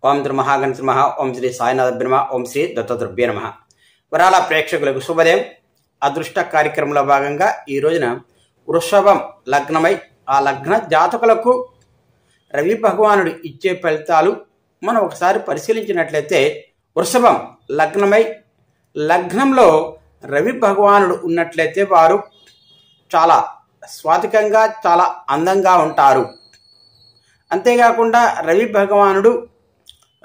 ఓం శ్రీ మహాగణపతి నమః. ఓం శ్రీ సాయినాథ నమః. ఓం శ్రీ దత్తద్రవ్య నమః. వరాల ప్రేక్షకులకు శుభోదయం. అదృష్ట కార్యక్రమంలో భాగంగా ఈ రోజున వృషభం లగ్నమై ఆ లగ్న జాతకులకు రవి భగవానుడు ఇచ్చే ఫలితాలు మనం ఒకసారి పరిశీలించినట్లయితే, వృషభం లగ్నమై లగ్నంలో రవి భగవానుడు ఉన్నట్లయితే వారు చాలా స్వాతికంగా చాలా అందంగా ఉంటారు. అంతేకాకుండా రవి భగవానుడు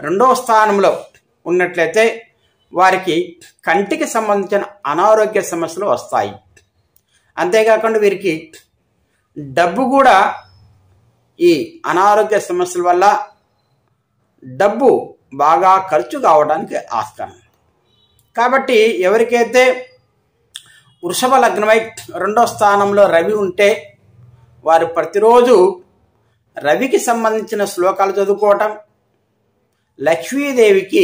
రెండవ స్థానంలో ఉన్నట్లయితే వారికి కంటికి సంబంధించిన అనారోగ్య సమస్యలు వస్తాయి. అంతేకాకుండా వీరికి డబ్బు కూడా ఈ అనారోగ్య సమస్యల వల్ల డబ్బు బాగా ఖర్చు కావడానికి ఆస్కారం. కాబట్టి ఎవరికైతే వృషభ లగ్నమై రెండో స్థానంలో రవి ఉంటే వారు ప్రతిరోజు రవికి సంబంధించిన శ్లోకాలు చదువుకోవటం, లక్ష్మీదేవికి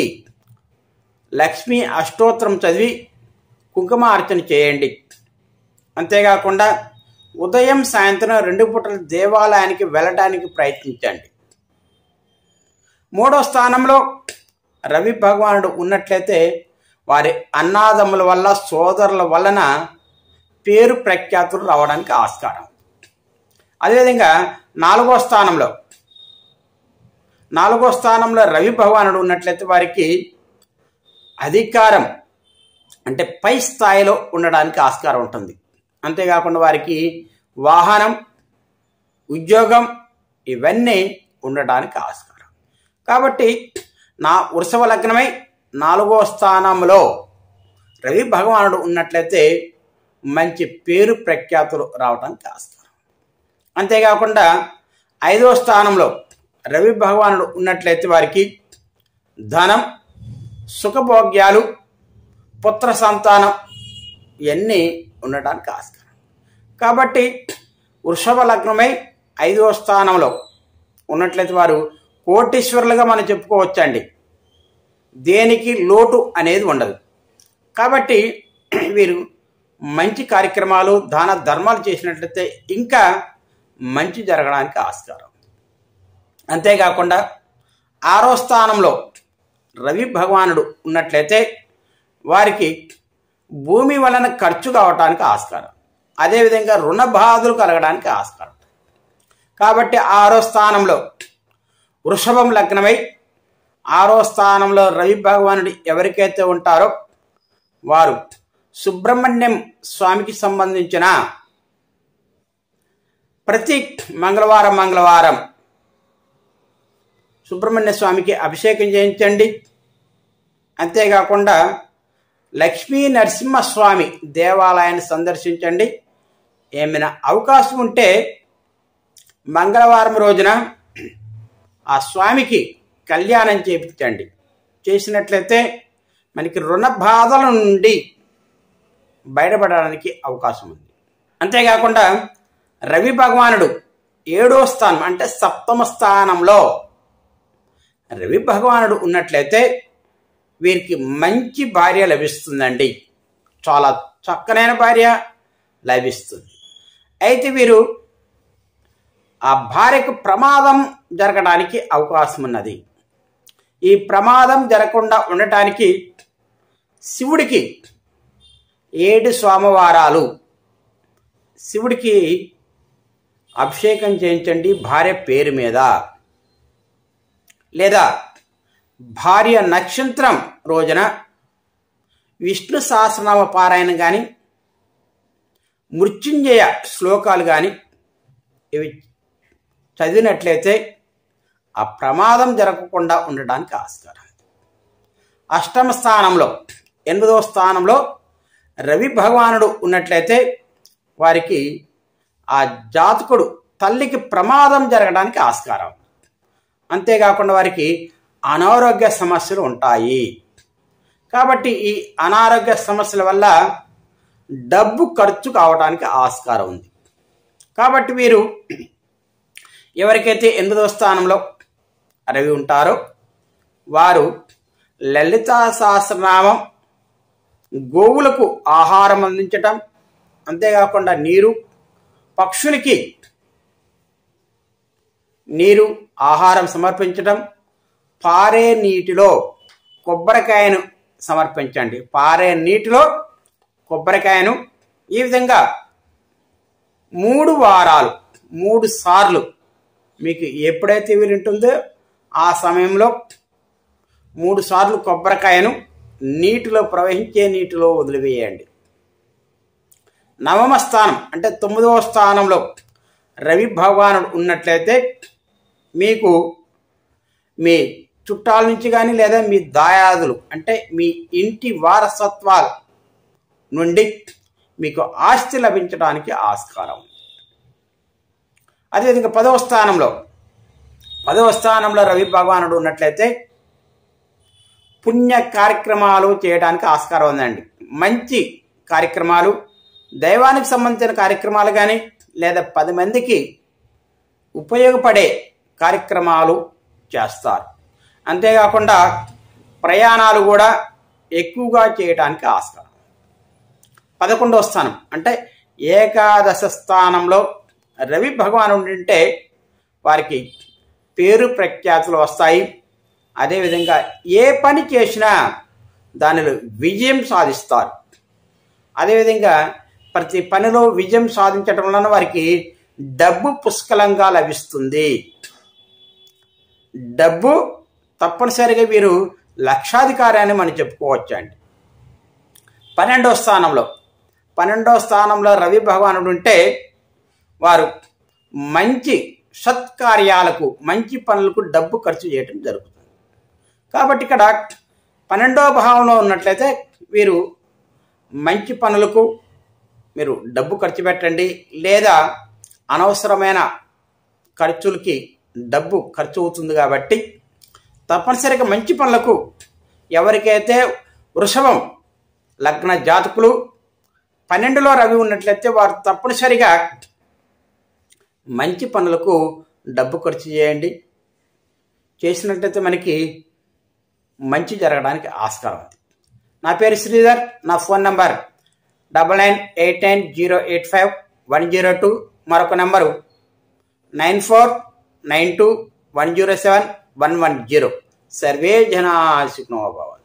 లక్ష్మీ అష్టోత్తరం చదివి కుంకుమ అర్చన చేయండి. అంతేకాకుండా ఉదయం సాయంత్రం 2 పూటలు దేవాలయానికి వెళ్ళడానికి ప్రయత్నించండి. మూడో స్థానంలో రవి భగవానుడు ఉన్నట్లయితే వారి అన్నాదమ్ముల వల్ల సోదరుల వలన పేరు ప్రఖ్యాతులు రావడానికి ఆస్కారం. అదేవిధంగా నాలుగో స్థానంలో రవి భగవానుడు ఉన్నట్లయితే వారికి అధికారం అంటే పై స్థాయిలో ఉండడానికి ఆస్కారం ఉంటుంది. అంతేకాకుండా వారికి వాహనం, ఉద్యోగం ఇవన్నీ ఉండడానికి ఆస్కారం. కాబట్టి నా వృషభ లగ్నమై 4వ స్థానంలో రవి భగవానుడు ఉన్నట్లయితే మంచి పేరు ప్రఖ్యాతులు రావడానికి ఆస్కారం. అంతేకాకుండా 5వ స్థానంలో రవి భగవానుడు ఉన్నట్లయితే వారికి ధనం, సుఖభోగ్యాలు, పుత్ర సంతానం ఇవన్నీ ఉండడానికి ఆస్కారం. కాబట్టి వృషభ లగ్నమై 5వ స్థానంలో ఉన్నట్లయితే వారు కోటీశ్వరులుగా మనం చెప్పుకోవచ్చండి. దేనికి లోటు అనేది ఉండదు. కాబట్టి వీరు మంచి కార్యక్రమాలు, దాన ధర్మాలు చేసినట్లయితే ఇంకా మంచి జరగడానికి ఆస్కారం. అంతేకాకుండా 6వ స్థానంలో రవి భగవానుడు ఉన్నట్లయితే వారికి భూమి వలన ఖర్చు కావటానికి ఆస్కారం. అదేవిధంగా రుణ బాధలు కలగడానికి ఆస్కారం. కాబట్టి 6వ స్థానంలో వృషభం లగ్నమై 6వ స్థానంలో రవి భగవానుడు ఎవరికైతే ఉంటారో వారు సుబ్రహ్మణ్యం స్వామికి సంబంధించిన ప్రతి మంగళవారం సుబ్రహ్మణ్య స్వామికి అభిషేకం చేయించండి. అంతేకాకుండా లక్ష్మీ నరసింహస్వామి దేవాలయాన్ని సందర్శించండి. ఏమైనా అవకాశం ఉంటే మంగళవారం రోజున ఆ స్వామికి కళ్యాణం చేయించండి. చేసినట్లయితే మనకి రుణ బాధల నుండి బయటపడడానికి అవకాశం ఉంది. అంతేకాకుండా రవి భగవానుడు 7వ స్థానం అంటే 7వ స్థానంలో రవి భగవానుడు ఉన్నట్లయితే వీరికి మంచి భార్య లభిస్తుందండి. చాలా చక్కనైన భార్య లభిస్తుంది. అయితే వీరు ఆ భార్యకు ప్రమాదం జరగడానికి అవకాశం ఉన్నది. ఈ ప్రమాదం జరగకుండా ఉండటానికి శివుడికి 7 సోమవారాలు శివుడికి అభిషేకం చేయించండి భార్య పేరు మీద. లేదా భార్య నక్షత్రం రోజున విష్ణు సహస్రనామ పారాయణ కానీ, మృత్యుంజయ శ్లోకాలు కానీ ఇవి చదివినట్లయితే ఆ ప్రమాదం జరగకుండా ఉండడానికి ఆస్కారం. 8వ స్థానంలో 8వ స్థానంలో రవి భగవానుడు ఉన్నట్లయితే వారికి ఆ జాతకుడు తల్లికి ప్రమాదం జరగడానికి ఆస్కారం. అంతేకాకుండా వారికి అనారోగ్య సమస్యలు ఉంటాయి. కాబట్టి ఈ అనారోగ్య సమస్యల వల్ల డబ్బు ఖర్చు కావడానికి ఆస్కారం ఉంది. కాబట్టి వీరు ఎవరికైతే 8వ స్థానంలో రవి ఉంటారో వారు లలితా సహస్రనామం, గోవులకు ఆహారం అందించటం, అంతేకాకుండా నీరు, పక్షులకి నీరు ఆహారం సమర్పించటం, పారే నీటిలో కొబ్బరికాయను సమర్పించండి. పారే నీటిలో కొబ్బరికాయను ఈ విధంగా 3 వారాలు 3 సార్లు మీకు ఎప్పుడైతే వీలుంటుందో ఆ సమయంలో 3 సార్లు కొబ్బరికాయను నీటిలో ప్రవహించే నీటిలో వదిలివేయండి. నవమ స్థానం అంటే 9వ స్థానంలో రవి భగవానుడు ఉన్నట్లయితే మీకు మీ చుట్టాల నుంచి కానీ లేదా మీ దాయాదులు అంటే మీ ఇంటి వారసత్వాల నుండి మీకు ఆస్తి లభించడానికి ఆస్కారం. అదేవిధంగా 10వ స్థానంలో రవి భగవానుడు ఉన్నట్లయితే పుణ్య కార్యక్రమాలు చేయడానికి ఆస్కారం ఉందండి. మంచి కార్యక్రమాలు, దైవానికి సంబంధించిన కార్యక్రమాలు కానీ లేదా 10 మందికి ఉపయోగపడే కార్యక్రమాలు చేస్తారు. అంతేకాకుండా ప్రయాణాలు కూడా ఎక్కువగా చేయడానికి ఆస్కారం. 11వ స్థానం అంటే ఏకాదశ స్థానంలో రవి భగవానుడు ఉంటే వారికి పేరు ప్రఖ్యాతులు వస్తాయి. అదేవిధంగా ఏ పని చేసినా దానిలో విజయం సాధిస్తారు. అదేవిధంగా ప్రతి పనిలో విజయం సాధించడం వలన వారికి డబ్బు పుష్కలంగా లభిస్తుంది. డబ్బు తప్పనిసరిగా వీరు లక్షాధికారి అని మనం చెప్పుకోవచ్చండి. 12వ స్థానంలో రవి భగవానుడు ఉంటే వారు మంచి సత్కార్యాలకు మంచి పనులకు డబ్బు ఖర్చు చేయటం జరుగుతుంది. కాబట్టి ఇక్కడ 12వ భావంలో ఉన్నట్లయితే వీరు మంచి పనులకు మీరు డబ్బు ఖర్చు పెట్టండి, లేదా అనవసరమైన ఖర్చులకి డబ్బు ఖర్చు అవుతుంది. కాబట్టి తప్పనిసరిగా మంచి పనులకు ఎవరికైతే వృషభం లగ్న జాతకులు 12లో రవి ఉన్నట్లయితే వారు తప్పనిసరిగా మంచి పనులకు డబ్బు ఖర్చు చేయండి. చేసినట్లయితే మనకి మంచి జరగడానికి ఆస్కారం ఉంది. నా పేరు శ్రీధర్. నా ఫోన్ నంబర్ 9989085102. మరొక నంబరు 9492107110. సర్వే జనా సుఖినో భవంతు.